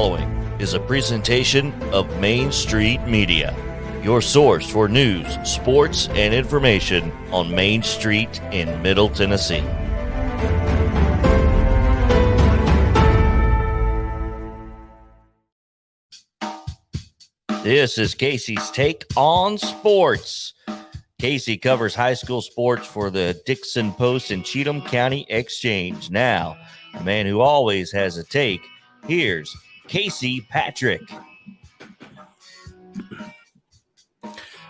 following is a presentation of Main Street Media, your source for news, sports, and information on Main Street in Middle Tennessee. This is Casey's Take on Sports. Casey covers high school sports for the Dixon Post and Cheatham County Exchange. Now, the man who always has a take, here's Casey Patrick.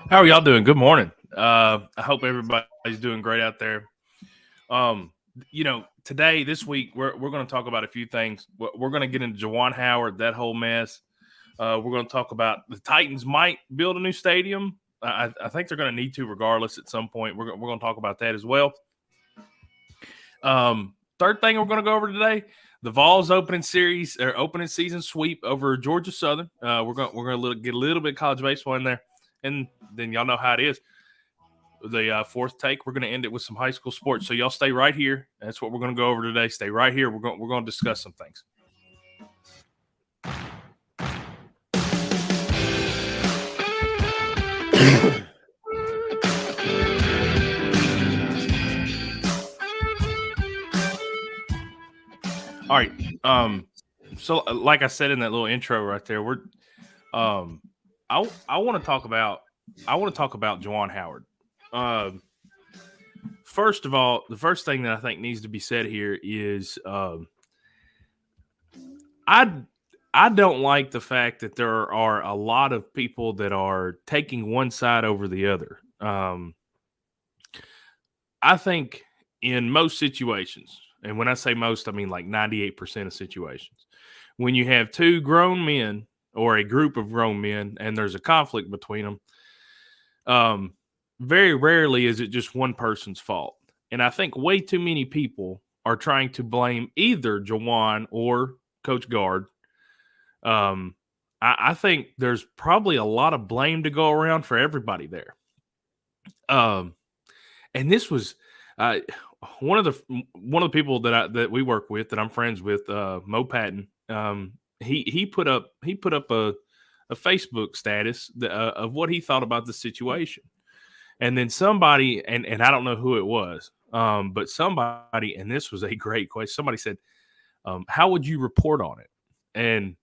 How are y'all doing? Good morning. I hope everybody's doing great out there. Today, this week, we're going to talk about a few things. We're going to get into Juwan Howard, that whole mess. We're going to talk about the Titans might build a new stadium. I think they're going to need to regardless at some point. We're going to talk about that as well. Third thing we're going to go over today, the Vols opening season sweep over Georgia Southern. We're going to get a little bit of college baseball in there, and then y'all know how it is. The fourth take, we're going to end it with some high school sports. So y'all stay right here. That's what we're going to go over today. Stay right here. We're going to discuss some things. All right. So like I said in that little intro right there, I want to talk about Juwan Howard. First of all, the first thing that I think needs to be said here is I don't like the fact that there are a lot of people that are taking one side over the other. I think in most situations, and when I say most, I mean like 98% of situations, when you have two grown men or a group of grown men and there's a conflict between them, very rarely is it just one person's fault. And I think way too many people are trying to blame either Juwan or Coach Guard. I think there's probably a lot of blame to go around for everybody there. And this was one of the people that we work with, that I'm friends with, Mo Patton. He put up a Facebook status of what he thought about the situation, and then somebody, and I don't know who it was, but somebody, and this was a great question. Somebody said, "How would you report on it?" And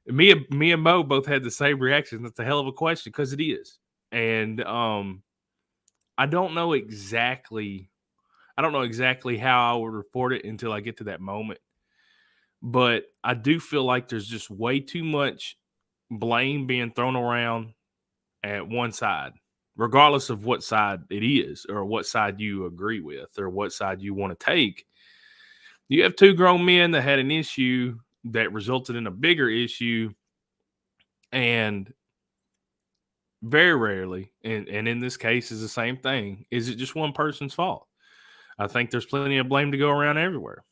me and Mo both had the same reaction. That's a hell of a question, because it is, and I don't know exactly how I would report it until I get to that moment. But I do feel like there's just way too much blame being thrown around at one side, regardless of what side it is or what side you agree with or what side you want to take. You have two grown men that had an issue that resulted in a bigger issue, and very rarely, and in this case is the same thing, is it just one person's fault. I think there's plenty of blame to go around everywhere.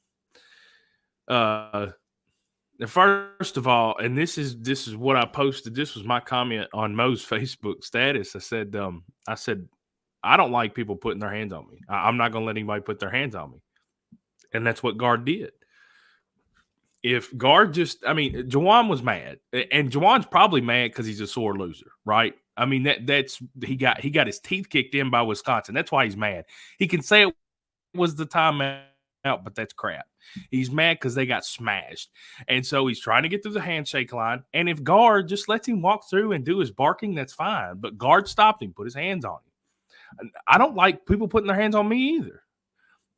First of all, and this is what I posted. This was my comment on Mo's Facebook status. I said, I don't like people putting their hands on me. I'm not going to let anybody put their hands on me. And that's what Guard did. If Guard Juwan was mad, and Juwan's probably mad because he's a sore loser, right? I mean, he got his teeth kicked in by Wisconsin. That's why he's mad. He can say it was the timeout, but that's crap. He's mad because they got smashed. And so he's trying to get through the handshake line. And if Guard just lets him walk through and do his barking, that's fine. But Guard stopped him, put his hands on him. I don't like people putting their hands on me either.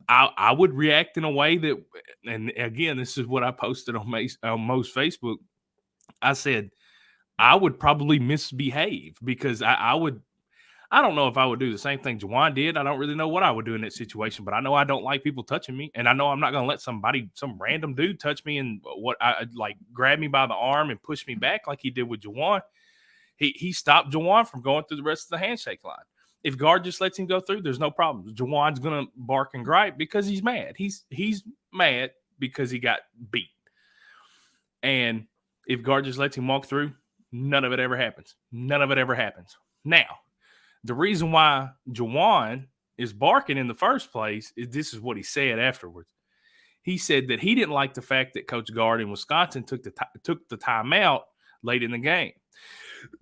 I would react in a way that, and again, this is what I posted on Mo's Facebook. I said, I would probably misbehave, because I don't know if I would do the same thing Juwan did. I don't really know what I would do in that situation, but I know I don't like people touching me, and I know I'm not going to let some random dude touch me and grab me by the arm and push me back like he did with Juwan. He stopped Juwan from going through the rest of the handshake line. If Guard just lets him go through, there's no problem. Juwan's going to bark and gripe because he's mad. He's mad because he got beat. And if Guard just lets him walk through, none of it ever happens. None of it ever happens. Now, the reason why Juwan is barking in the first place is this is what he said afterwards. he said that he didn't like the fact that Coach Guard in Wisconsin took the timeout late in the game.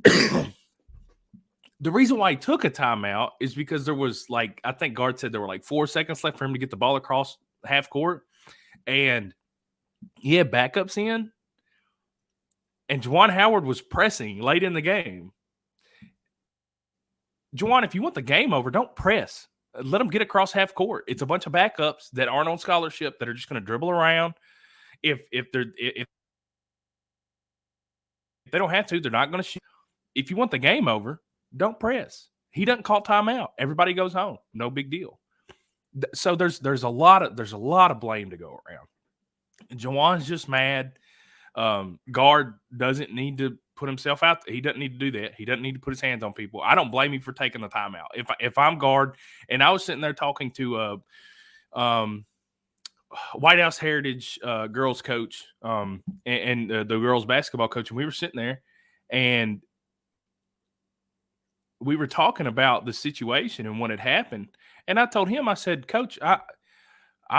The reason why he took a timeout is because there was I think Guard said there were 4 seconds left for him to get the ball across half court, and he had backups in, and Juwan Howard was pressing late in the game. Juwan, if you want the game over, don't press. Let them get across half court. It's a bunch of backups that aren't on scholarship that are just going to dribble around. If they don't have to, they're not going to shoot. If you want the game over, don't press. He doesn't call timeout. Everybody goes home. No big deal. So there's a lot of blame to go around. Juwan's just mad. Guard doesn't need to put himself out there. He doesn't need to do that. He doesn't need to put his hands on people. I don't blame him for taking the timeout. If I'm Guard, and I was sitting there talking to White House Heritage girls coach and the girls basketball coach, and we were sitting there and we were talking about the situation and what had happened. And I told him, I said, Coach, I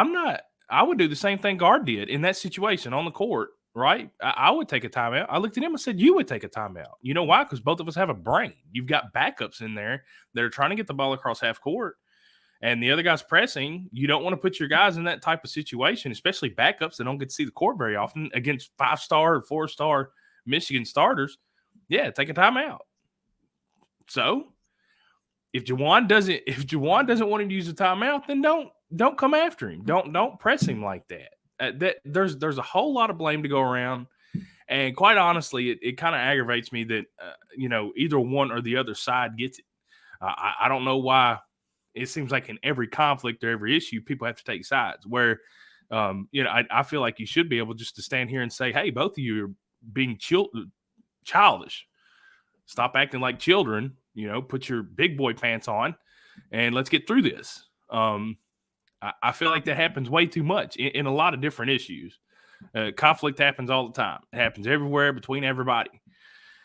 would do the same thing Guard did in that situation on the court, right? I would take a timeout. I looked at him and said, you would take a timeout. You know why? Because both of us have a brain. You've got backups in there that are trying to get the ball across half court, and the other guy's pressing. You don't want to put your guys in that type of situation, especially backups that don't get to see the court very often against 5-star or 4-star Michigan starters. Yeah, take a timeout. So if Juwan doesn't want him to use a timeout, then don't come after him. Don't press him like that. There's a whole lot of blame to go around, and quite honestly, it kind of aggravates me that either one or the other side gets it. I don't know why. It seems like in every conflict or every issue, people have to take sides. Where I feel like you should be able just to stand here and say, hey, both of you are being childish. Stop acting like children. Put your big boy pants on, and let's get through this. I feel like that happens way too much in a lot of different issues. Conflict happens all the time. It happens everywhere between everybody.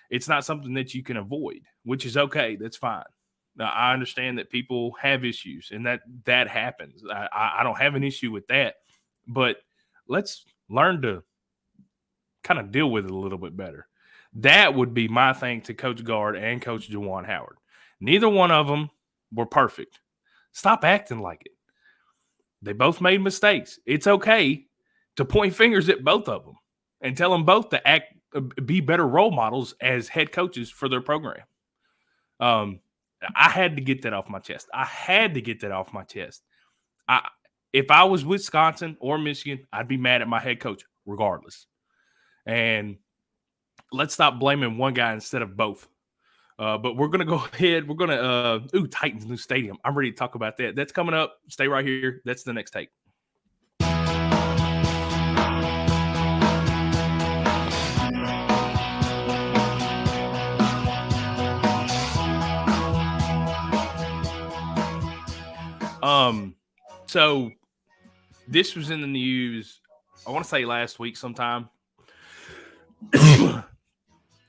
It's not something that you can avoid, which is okay. That's fine. Now, I understand that people have issues, and that happens. I don't have an issue with that, but let's learn to kind of deal with it a little bit better. That would be my thing to Coach Guard and Coach Juwan Howard. Neither one of them were perfect. Stop acting like it. They both made mistakes. It's okay to point fingers at both of them and tell them both to be better role models as head coaches for their program. I had to get that off my chest. If I was Wisconsin or Michigan, I'd be mad at my head coach regardless. And let's stop blaming one guy instead of both. But we're going to go ahead. We're going to Titans new stadium. I'm ready to talk about that. That's coming up. Stay right here. That's the next take. So this was in the news, I want to say last week sometime.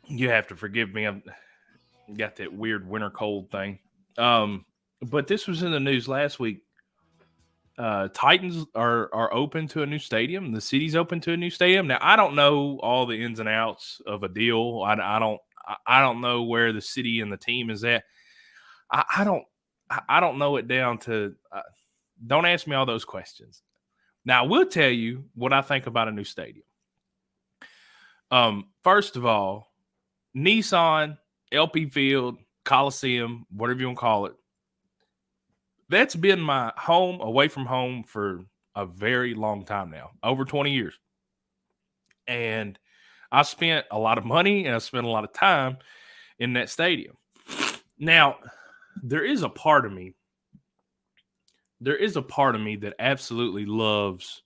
You have to forgive me. I've got that weird winter cold thing. But this was in the news last week. Titans are open to a new stadium. The city's open to a new stadium. Now, I don't know all the ins and outs of a deal. I don't know where the city and the team is at. I don't know it down to don't ask me all those questions. Now, I will tell you what I think about a new stadium. First of all, Nissan, LP Field, Coliseum, whatever you want to call it, that's been my home away from home for a very long time now, over 20 years. And I spent a lot of money and I spent a lot of time in that stadium. Now, there is a part of me that absolutely loves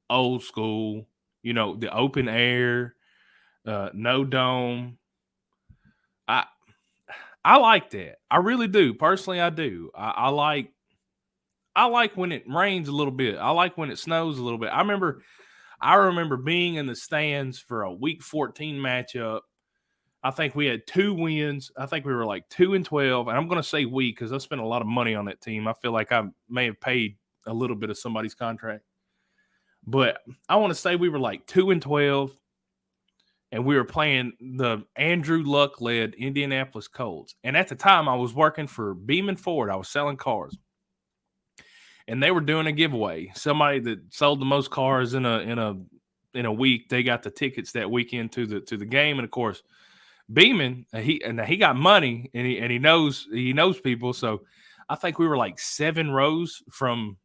old school, the open air, no dome. I like that. I really do. Personally, I do. I like when it rains a little bit. I like when it snows a little bit. I remember being in the stands for a Week 14 matchup. I think we had 2 wins. I think we were like 2-12. And I'm going to say we because I spent a lot of money on that team. I feel like I may have paid a little bit of somebody's contract. But I want to say we were like 2-12, and we were playing the Andrew Luck-led Indianapolis Colts. And at the time, I was working for Beeman Ford. I was selling cars, and they were doing a giveaway. Somebody that sold the most cars in a week, they got the tickets that weekend to the game. And of course, Beeman, he got money, and he knows people. So I think we were like 7 rows from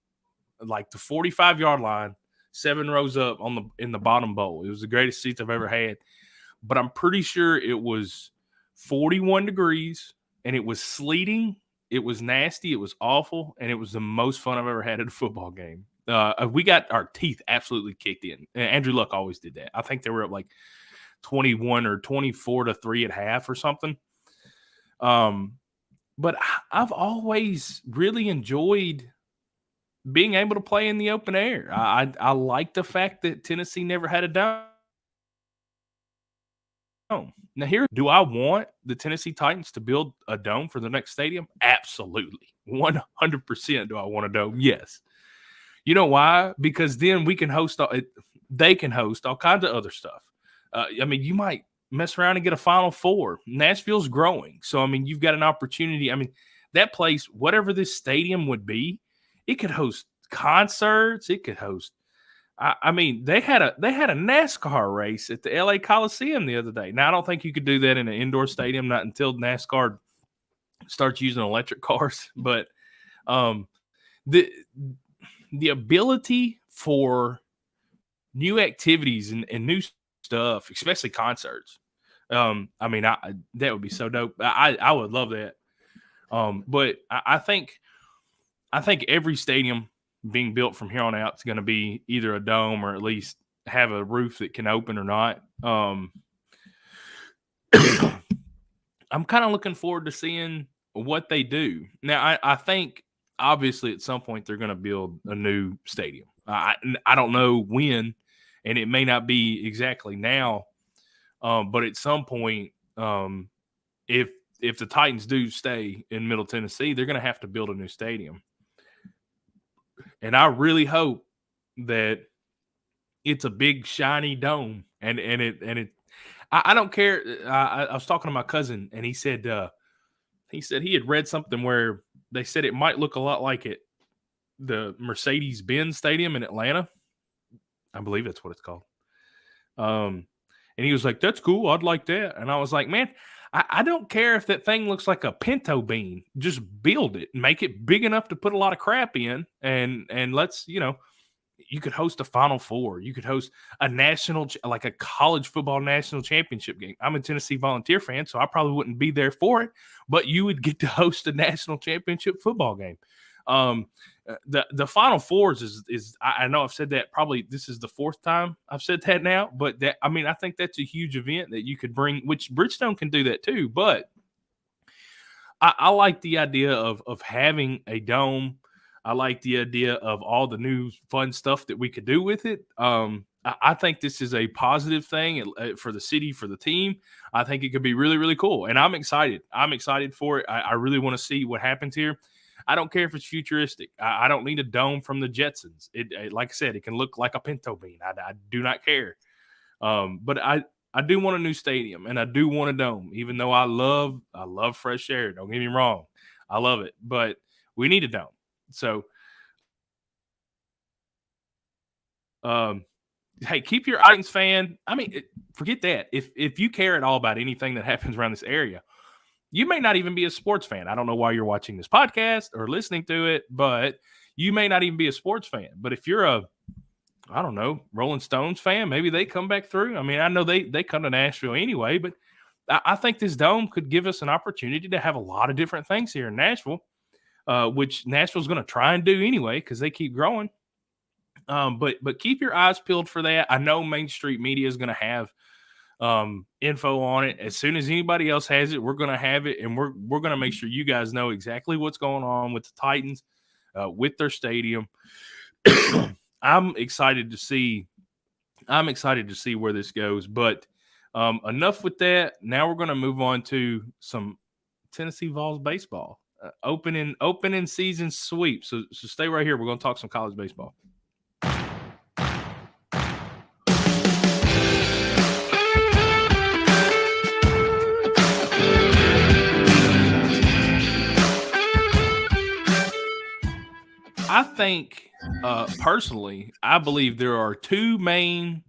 like the 45-yard line, 7 rows up in the bottom bowl. It was the greatest seats I've ever had. But I'm pretty sure it was 41 degrees, and it was sleeting. It was nasty. It was awful, and it was the most fun I've ever had at a football game. We got our teeth absolutely kicked in. Andrew Luck always did that. I think they were up like 21 or 24-3 at half or something. But I've always really enjoyed being able to play in the open air. I like the fact that Tennessee never had a dome. Now, do I want the Tennessee Titans to build a dome for the next stadium? Absolutely. 100% do I want a dome? Yes. You know why? Because then we can host they can host all kinds of other stuff. I mean, you might mess around and get a Final Four. Nashville's growing. So, I mean, you've got an opportunity. I mean, that place, whatever this stadium would be, it could host concerts. It could host. I mean, they had a NASCAR race at the LA Coliseum the other day. Now, I don't think you could do that in an indoor stadium, not until NASCAR starts using electric cars. But the ability for new activities and new stuff, especially concerts. I mean, that would be so dope. I would love that. But I think every stadium being built from here on out is going to be either a dome or at least have a roof that can open or not. I'm kind of looking forward to seeing what they do. Now, I think obviously at some point they're going to build a new stadium. I don't know when, and it may not be exactly now, but at some point, if the Titans do stay in Middle Tennessee, they're going to have to build a new stadium. And I really hope that it's a big shiny dome, and I don't care. I was talking to my cousin, and he said he had read something where they said it might look a lot like the Mercedes-Benz Stadium in Atlanta. I believe that's what it's called. And he was like, "That's cool. I'd like that." And I was like, "Man, I don't care if that thing looks like a pinto bean. Just build it, make it big enough to put a lot of crap in, and let's, you could host a Final Four. You could host a like a college football national championship game. I'm a Tennessee Volunteer fan, so I probably wouldn't be there for it, but you would get to host a national championship football game. The Final Fours is I know I've said that probably this is the 4th time I've said that now, but I think that's a huge event that you could bring, which Bridgestone can do that too. But I like the idea of having a dome. I like the idea of all the new fun stuff that we could do with it. I think this is a positive thing for the city, for the team. I think it could be really, really cool, and I'm excited. I'm excited for it. I really want to see what happens here. I don't care if it's futuristic. I don't need a dome from the Jetsons. It like I said, it can look like a pinto bean. I do not care. But I do want a new stadium, and I do want a dome, even though I love fresh air. Don't get me wrong. I love it, but we need a dome. So, hey, keep your Titans fan. I mean, forget that. If you care at all about anything that happens around this area, you may not even be a sports fan. I don't know why you're watching this podcast or listening to it, but you may not even be a sports fan. But if you're I don't know, Rolling Stones fan, maybe they come back through. I mean, I know they come to Nashville anyway, but I think this dome could give us an opportunity to have a lot of different things here in Nashville, which Nashville's going to try and do anyway because they keep growing. But keep your eyes peeled for that. I know Main Street Media is going to have info on it. As soon as anybody else has it, we're going to have it, and we're going to make sure you guys know exactly what's going on with the Titans, with their stadium. I'm excited to see where this goes. But enough with that. Now we're going to move on to some Tennessee Vols baseball. Opening season sweep. So stay right here. We're going to talk some college baseball. I think personally, I believe there are two main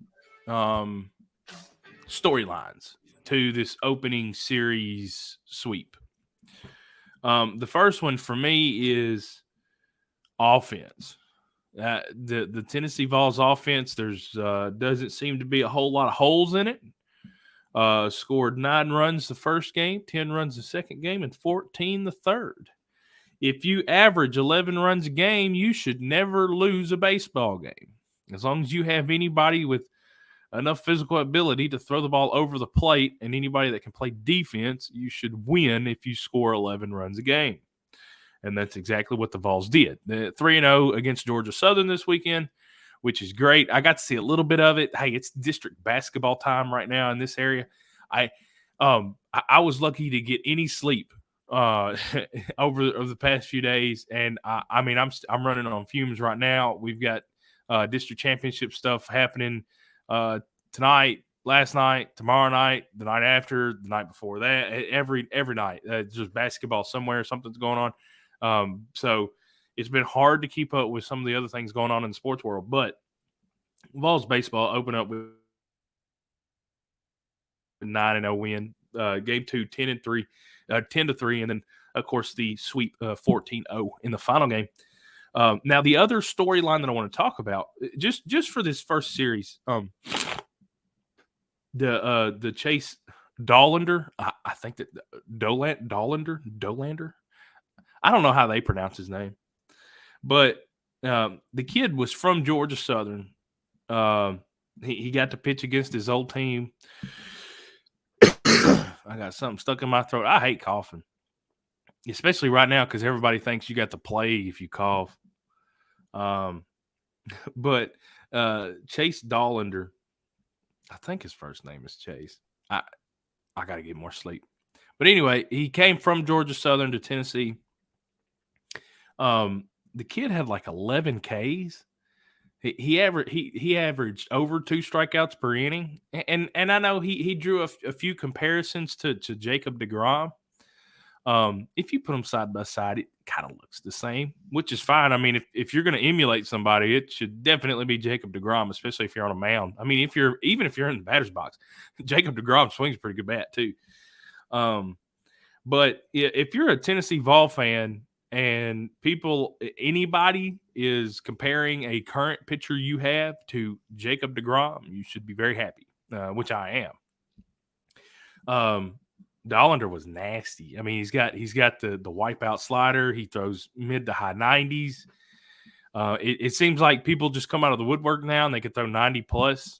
storylines to this opening series sweep. The first one for me is offense. The Tennessee Vols offense, there's doesn't seem to be a whole lot of holes in it. Scored 9 runs the first game, 10 runs the second game, and 14 the third. If you average 11 runs a game, you should never lose a baseball game. As long as you have anybody with enough physical ability to throw the ball over the plate and anybody that can play defense, you should win if you score 11 runs a game. And that's exactly what the Vols did. 3-0 against Georgia Southern this weekend, which is great. I got to see a little bit of it. Hey, it's district basketball time right now in this area. I was lucky to get any sleep over the past few days, and I'm running on fumes right now. We've got district championship stuff happening tonight, last night, tomorrow night, the night after, the night before that. Every night, just basketball somewhere, something's going on. So it's been hard to keep up with some of the other things going on in the sports world. But Vols Baseball opened up with a 9-0 win. Game 2, 10-3, 10-3, and then of course the sweep 14-0 in the final game. Now the other storyline that I want to talk about, just for this first series, the Chase Dollander, I think that Dollander. I don't know how they pronounce his name, but the kid was from Georgia Southern. He got to pitch against his old team. I got something stuck in my throat. I hate coughing, especially right now because everybody thinks you got the plague if you cough. But Chase Dollander, I think his first name is Chase. I got to get more sleep. But anyway, he came from Georgia Southern to Tennessee. The kid had like 11 Ks. He averaged over 2 strikeouts per inning, and I know he drew a few comparisons to Jacob deGrom. If you put them side by side, it kind of looks the same, which is fine. I mean, if you're going to emulate somebody, it should definitely be Jacob deGrom, especially if you're on a mound. I mean, if you're in the batter's box, Jacob deGrom swings a pretty good bat too. But if you're a Tennessee Vol fan and anybody is comparing a current pitcher you have to Jacob deGrom, you should be very happy, which I am. Dollander was nasty. I mean, he's got the wipeout slider. He throws mid to high 90s. It seems like people just come out of the woodwork now and they can throw 90 plus.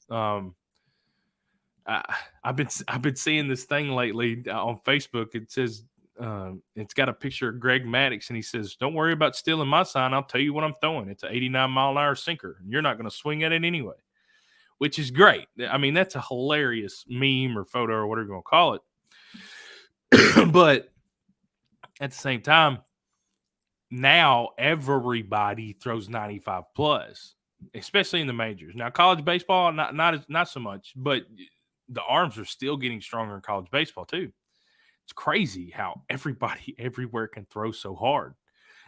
I've been seeing this thing lately on Facebook. It says it's got a picture of Greg Maddux, and he says, "Don't worry about stealing my sign. I'll tell you what I'm throwing. It's an 89-mile-an-hour sinker, and you're not going to swing at it anyway," which is great. I mean, that's a hilarious meme or photo or whatever you want to call it. But at the same time, now everybody throws 95 plus, especially in the majors. Now, college baseball, not so much, but the arms are still getting stronger in college baseball too. It's crazy how everybody everywhere can throw so hard.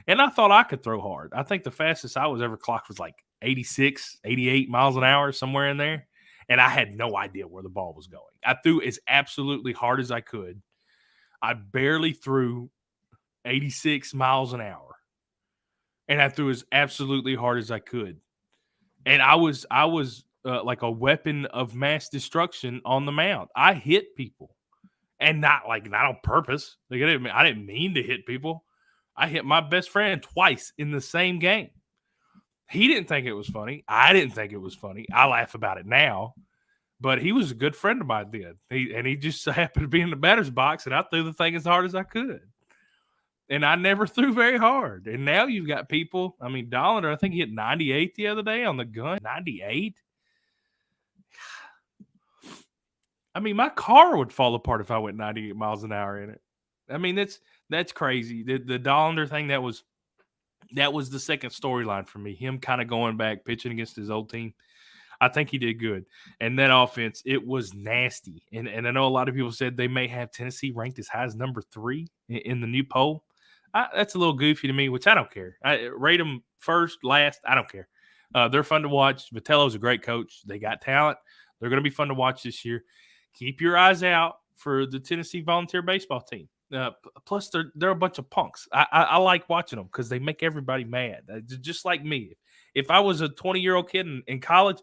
And I thought I could throw hard. I think the fastest I was ever clocked was like 86, 88 miles an hour, somewhere in there. And I had no idea where the ball was going. I threw as absolutely hard as I could. I barely threw 86 miles an hour. And I threw as absolutely hard as I could. And I was like a weapon of mass destruction on the mound. I hit people. And not on purpose. Like I didn't mean to hit people. I hit my best friend twice in the same game. He didn't think it was funny. I didn't think it was funny. I laugh about it now. But he was a good friend of mine then. He just happened to be in the batter's box, and I threw the thing as hard as I could. And I never threw very hard. And now you've got people. I mean, Dollander, I think he hit 98 the other day on the gun. 98? I mean, my car would fall apart if I went 98 miles an hour in it. I mean, that's crazy. The Dollander thing, that was the second storyline for me. Him kind of going back, pitching against his old team. I think he did good. And that offense, it was nasty. And I know a lot of people said they may have Tennessee ranked as high as number 3 in the new poll. That's a little goofy to me, which I don't care. I rate them first, last. I don't care. They're fun to watch. Vitello's a great coach. They got talent. They're going to be fun to watch this year. Keep your eyes out for the Tennessee Volunteer Baseball team. Plus, they're a bunch of punks. I like watching them because they make everybody mad, just like me. If I was a 20-year-old kid in college,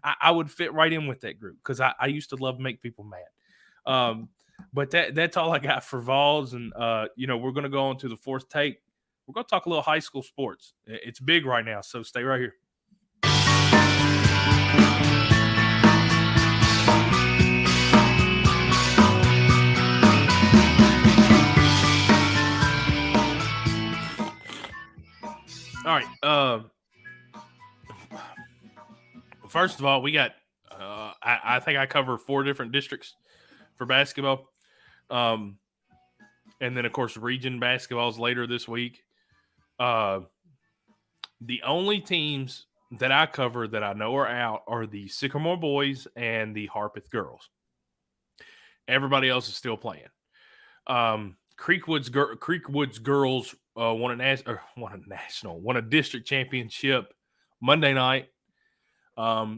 I would fit right in with that group because I used to love to make people mad. But that's all I got for Vols. And, we're going to go on to the fourth take. We're going to talk a little high school sports. It's big right now, so stay right here. All right. First of all, we got I think I cover 4 different districts for basketball. And then, of course, region basketball is later this week. The only teams that I cover that I know are out are the Sycamore boys and the Harpeth girls. Everybody else is still playing. Creekwoods girls won a district championship Monday night.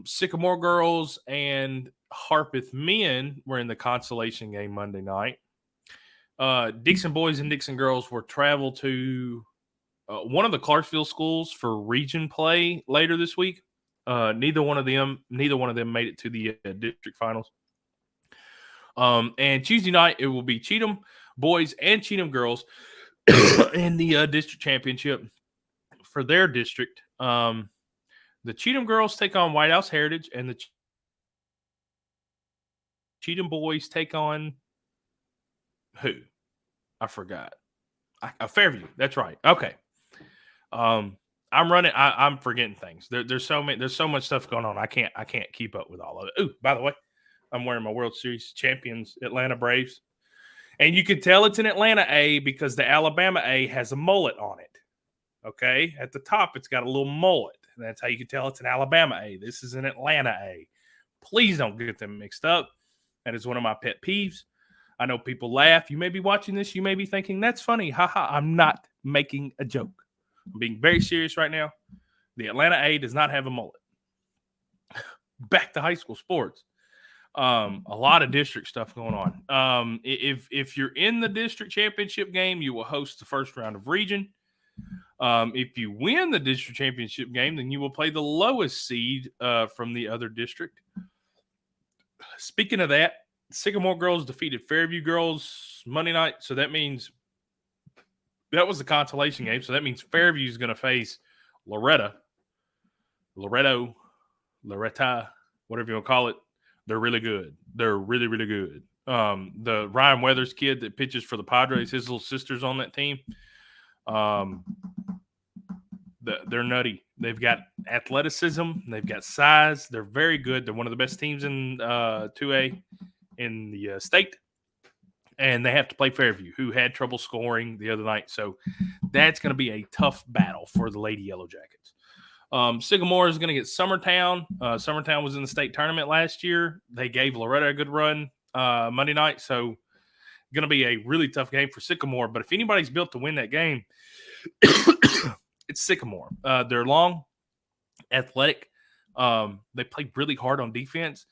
Sycamore girls and Harpeth men were in the consolation game Monday night. Dixon boys and Dixon girls were traveled to one of the Clarksville schools for region play later this week. Neither one of them made it to the district finals. And Tuesday night it will be Cheatham boys and Cheatham girls in the district championship for their district. The Cheatham girls take on White House Heritage, and the Cheatham boys take on who? I forgot. Fairview. That's right. Okay. I'm forgetting things. There's so much stuff going on. I can't keep up with all of it. Ooh, by the way, I'm wearing my World Series champions Atlanta Braves. And you can tell it's an Atlanta A because the Alabama A has a mullet on it. Okay? At the top, it's got a little mullet. And that's how you can tell it's an Alabama A. This is an Atlanta A. Please don't get them mixed up. That is one of my pet peeves. I know people laugh. You may be watching this. You may be thinking, that's funny. Ha. I'm not making a joke. I'm being very serious right now. The Atlanta A does not have a mullet. Back to high school sports. A lot of district stuff going on. If you're in the district championship game, you will host the first round of region. If you win the district championship game, then you will play the lowest seed from the other district. Speaking of that, Sycamore girls defeated Fairview girls Monday night. So that means that was the consolation game. So that means Fairview is going to face Loretta, whatever you want to call it. They're really good. They're really, really good. The Ryan Weathers kid that pitches for the Padres, his little sister's on that team. They're nutty. They've got athleticism. They've got size. They're very good. They're one of the best teams in 2A in the state. And they have to play Fairview, who had trouble scoring the other night. So that's going to be a tough battle for the Lady Yellow Jackets. Sycamore is going to get Summertown. Summertown was in the state tournament last year. They gave Loretta a good run Monday night. So going to be a really tough game for Sycamore. But if anybody's built to win that game, it's Sycamore. They're long, athletic. They play really hard on defense.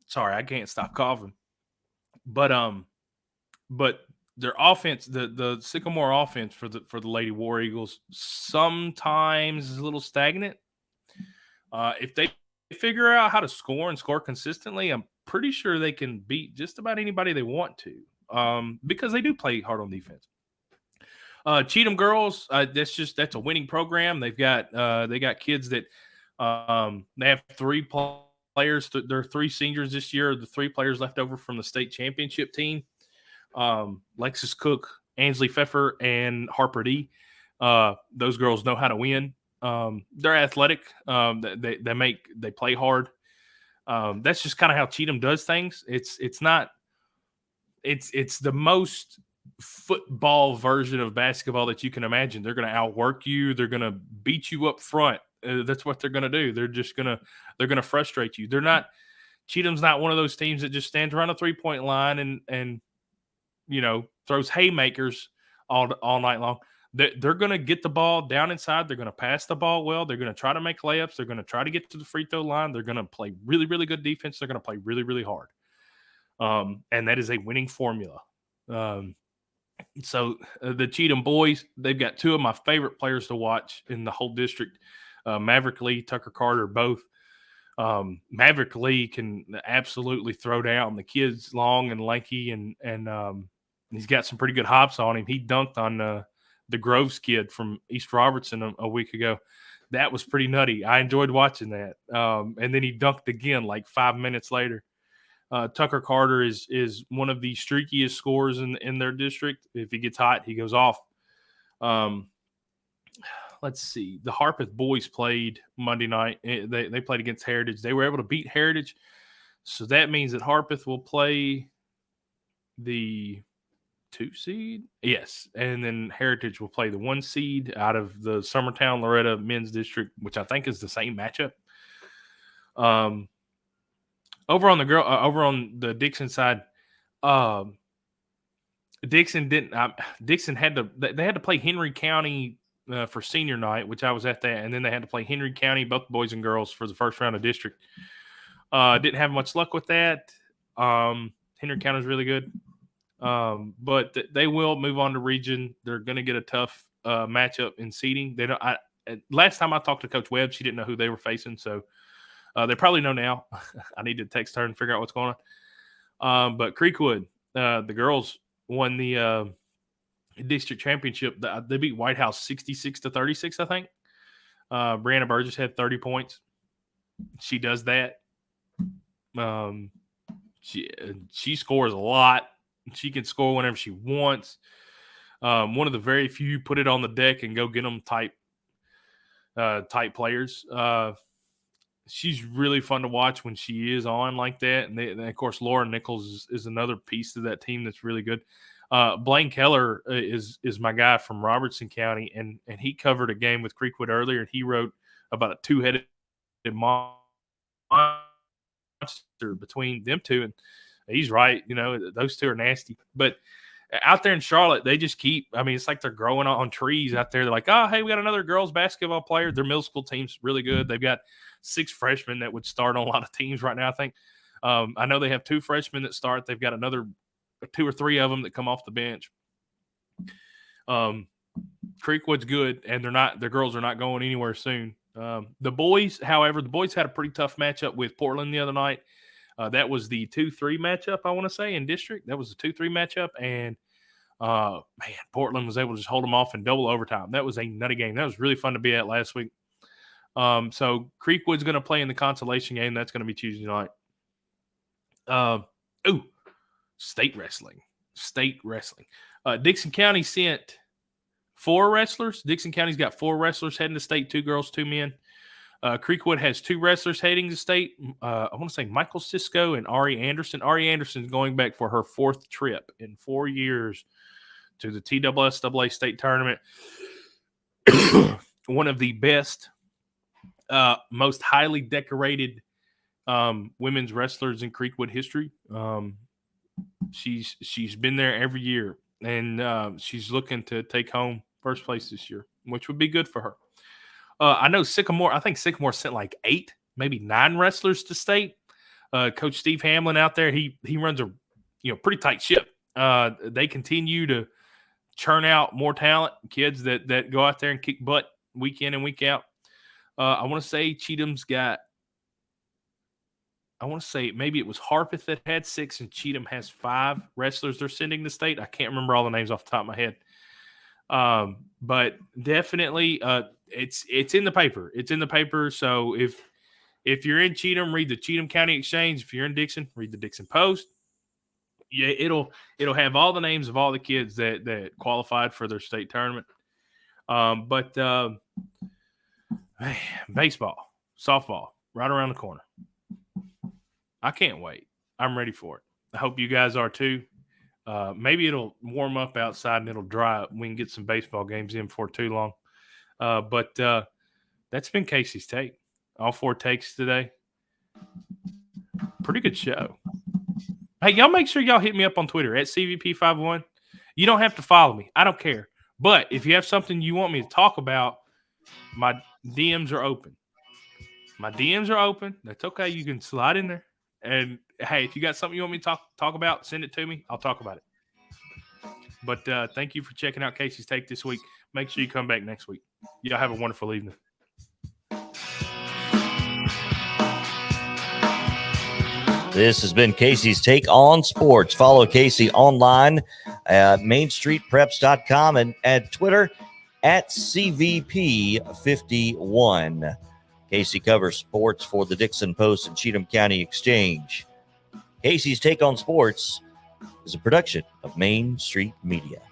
Sorry, I can't stop coughing. But their offense, the Sycamore offense for the Lady War Eagles, sometimes is a little stagnant. If they figure out how to score and score consistently, I'm pretty sure they can beat just about anybody they want to, because they do play hard on defense. Cheatham girls, that's a winning program. They got kids that they have 3 players. There are 3 seniors this year. The 3 players left over from the state championship team. Lexus Cook, Ansley Pfeffer, and Harper D. Those girls know how to win. They're athletic. They play hard. That's just kind of how Cheatham does things. It's the most football version of basketball that you can imagine. They're going to outwork you. They're going to beat you up front. That's what they're going to do. They're going to frustrate you. Cheatham's not one of those teams that just stands around a 3-point line and throws haymakers all night long. They're going to get the ball down inside. They're going to pass the ball well. They're going to try to make layups. They're going to try to get to the free throw line. They're going to play really, really good defense. They're going to play really, really hard. And that is a winning formula. So the Cheatham boys, they've got two of my favorite players to watch in the whole district, Maverick Lee, Tucker Carter, both. Maverick Lee can absolutely throw down. The kid's long and lanky, and he's got some pretty good hops on him. He dunked on the Groves kid from East Robertson a week ago. That was pretty nutty. I enjoyed watching that. And then he dunked again like 5 minutes later. Tucker Carter is one of the streakiest scorers in their district. If he gets hot, he goes off. Let's see. The Harpeth boys played Monday night. They played against Heritage. They were able to beat Heritage. So that means that Harpeth will play the 2 seed. Yes. And then Heritage will play the 1 seed out of the Summertown Loretta men's district, which I think is the same matchup. Over on the Dixon side, Dixon had to play Henry County for senior night, which I was at that, and then they had to play Henry County, both boys and girls, for the first round of district. Didn't have much luck with that. Henry County is really good, but they will move on to region. They're going to get a tough matchup in seeding. They don't. Last time I talked to Coach Webb, she didn't know who they were facing, so they probably know now. I need to text her and figure out what's going on. But Creekwood, the girls won the district championship. They beat White House 66-36, I think. Brianna Burgess had 30 points. She does that. She scores a lot. She can score whenever she wants. One of the very few put it on the deck and go get them type players. She's really fun to watch when she is on like that. And of course, Laura Nichols is another piece of that team that's really good. Blaine Keller is my guy from Robertson County, and he covered a game with Creekwood earlier, and he wrote about a two-headed monster between them two, and he's right. You know, those two are nasty. But out there in Charlotte, they just keep – I mean, it's like they're growing on trees out there. They're like, oh, hey, we got another girls basketball player. Their middle school team's really good. They've got 6 freshmen that would start on a lot of teams right now, I think. I know they have 2 freshmen that start. They've got another 2 or 3 of them that come off the bench. Creekwood's good, and their girls are not going anywhere soon. The boys, however, had a pretty tough matchup with Portland the other night. That was the 2-3 matchup, I want to say, in district. That was the 2-3 matchup, and Portland was able to just hold them off in double overtime. That was a nutty game. That was really fun to be at last week. So Creekwood's going to play in the consolation game. That's going to be Tuesday night. State wrestling. Dixon County sent 4 wrestlers. Dixon County's got 4 wrestlers heading to state, 2 girls, 2 men. Creekwood has 2 wrestlers heading to state. I want to say Michael Cisco and Ari Anderson. Ari Anderson's going back for her 4th trip in 4 years to the TSSAA state tournament. One of the best, most highly decorated women's wrestlers in Creekwood history. She's been there every year, and she's looking to take home first place this year, which would be good for her. I know Sycamore. I think Sycamore sent like 8, maybe 9 wrestlers to state. Coach Steve Hamlin out there, he runs a pretty tight ship. They continue to churn out more talent, kids that go out there and kick butt week in and week out. I want to say Cheatham's got. I want to say maybe it was Harpeth that had 6, and Cheatham has 5 wrestlers they're sending to state. I can't remember all the names off the top of my head. But definitely, it's in the paper. It's in the paper. So if you're in Cheatham, read the Cheatham County Exchange. If you're in Dixon, read the Dixon Post. Yeah, it'll have all the names of all the kids that qualified for their state tournament. But baseball, softball, right around the corner. I can't wait. I'm ready for it. I hope you guys are too. Maybe it'll warm up outside and it'll dry up. We can get some baseball games in before too long. But that's been Casey's take. All 4 takes today. Pretty good show. Hey, y'all make sure y'all hit me up on Twitter at CVP51. You don't have to follow me. I don't care. But if you have something you want me to talk about, my DMs are open. That's okay. You can slide in there. And hey, if you got something you want me to talk about, send it to me. I'll talk about it. But thank you for checking out Casey's Take this week. Make sure you come back next week. Y'all have a wonderful evening. This has been Casey's Take on Sports. Follow Casey online at mainstreetpreps.com and at Twitter at CVP51. Casey covers sports for the Dixon Post and Cheatham County Exchange. Casey's Take on Sports is a production of Main Street Media.